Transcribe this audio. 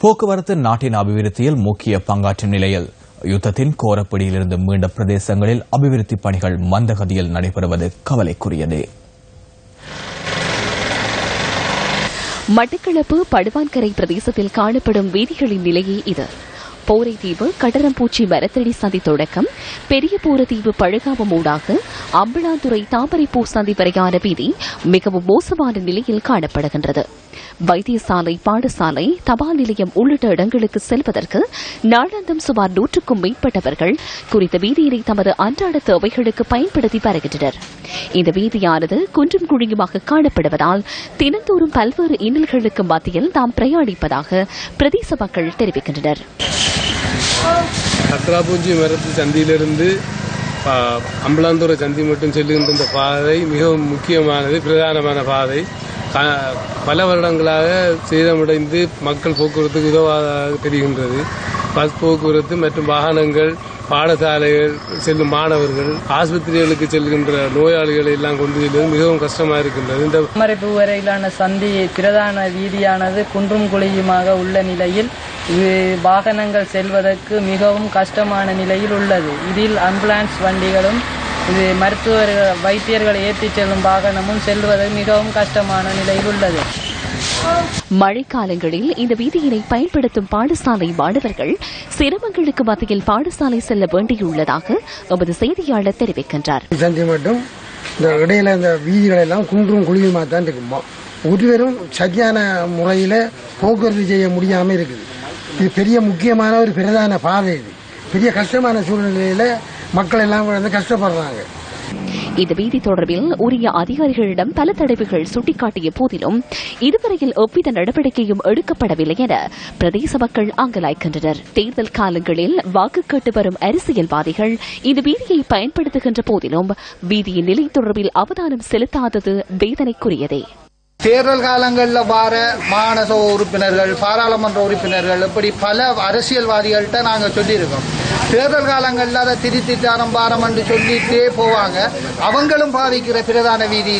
போக்குவரத்து நாட்டின் அபிவிருத்தியில் முக்கிய பங்காற்றும் நிலையில் யுத்தத்தின் கோரப்பிடியிலிருந்து மீண்ட பிரதேசங்களில் அபிவிருத்தி பணிகள் மந்தகதியில் நடைபெறுவது கவலைக்குரியது. மட்டக்களப்பு படுவான்கரை பிரதேசத்தில் காணப்படும் வீதிகளின் நிலையே இது. போரைத்தீவு கடரம்பூச்சி மரத்தடி சந்தி தொடக்கம் பெரிய போரத்தீவு பழகாவம் ஊடாக அம்பலாந்துறை தாமரைப்பூ சந்தி வரையான வீதி மிகவும் மோசமான நிலையில் காணப்படுகின்றது. வைத்தியசாலை, பாடசாலை, தபால் நிலையம் உள்ளிட்ட இடங்களுக்கு செல்வதற்கு நாளாந்தம் சுமார் 100க்கும் மேற்பட்டவர்கள் குறித்த வீதியினை தமது அன்றாட தேவைகளுக்கு பயன்படுத்தி வருகின்றனர். இந்த வீதியானது குன்றும் குழியுமாக காணப்படுவதால் தினந்தோறும் பல்வேறு இன்னல்களுக்கு மத்தியில் தாம் பிரயாணிப்பதாக பிரதேச மக்கள் தெரிவிக்கின்றனர். கத்ராபூஞ்சி மரத்து சந்தியிலிருந்து அம்பலாந்துறை சந்தி மட்டும் செல்லுகின்ற இந்த பாதை மிகவும் முக்கியமானது, பிரதானமான பாதை. பல வருடங்களாக சேதமடைந்து மக்கள் போக்குவரத்துக்கு உதவாதாக தெரிகின்றது. பஸ் போக்குவரத்து மற்றும் வாகனங்கள், பாடசாலைகள் செல்லும் மாணவர்கள், ஆஸ்பத்திரிகளுக்கு செல்கின்ற நோயாளிகளை எல்லாம் கொண்டு செல்வது மிகவும் கஷ்டமாக இருக்கின்றது. இந்த தாமரைப்பூ வரையிலான சந்தி பிரதான வீதியானது குன்றும் குழியுமாக உள்ள நிலையில் வாகனங்கள் செல்வதற்கு மிகவும் கஷ்டமான நிலையில் உள்ளது. இதில் ஆம்புலன்ஸ் வண்டிகளும் வைத்தியர்களை ஏற்றிச் செல்லும் வாகனமும் செல்வது மிகவும் கஷ்டமான நிலையில் உள்ளது. மழைக்காலங்களில் இந்த வீதியினை பயன்படுத்தும் பாடசாலை மாணவர்கள் சிரமங்களுக்கு மத்தியில் பாடசாலை செல்ல வேண்டியுள்ளதாக எமது செய்தியாளர் தெரிவிக்கின்றார். மட்டும் இந்த இடையில இந்த வீதிகள் எல்லாம் குன்றும் குழியுமா தான் இருக்குமா, ஒருவரும் சரியான முறையில போக்குவரத்து செய்ய முடியாம இருக்குது. இது பெரிய முக்கியமான ஒரு பிரதான பாதை. இது பெரிய கஷ்டமான சூழ்நிலையில மக்கள் எல்லாம் வந்து கஷ்டப்படுறாங்க. இந்த வீதி தொடர்பில் உரிய அதிகாரிகளிடம் பல தடவைகள் சுட்டிக்காட்டிய போதிலும் இதுவரையில் எவ்வித நடவடிக்கையும் எடுக்கப்படவில்லை என பிரதேச மக்கள் அங்கலாய்க்கின்றனர். தேர்தல் காலங்களில் வாக்கு கேட்டு வரும் அரசியல்வாதிகள் இந்த வீதியை பயன்படுத்துகின்ற போதிலும் வீதியின் நிலை தொடர்பில் அவதானம் செலுத்தாதது வேதனைக்குரியதே. தேர்தல் காலங்களில் வார மாநசபை உறுப்பினர்கள், பாராளுமன்ற உறுப்பினர்கள், இப்படி பல அரசியல்வாதிகள்கிட்ட நாங்கள் சொல்லியிருக்கோம். தேர்தல் காலங்களில் அதை திருத்தி தரம் பாரம் என்று சொல்லிட்டே போவாங்க. அவங்களும் பாதிக்கிற பிரதான வீதி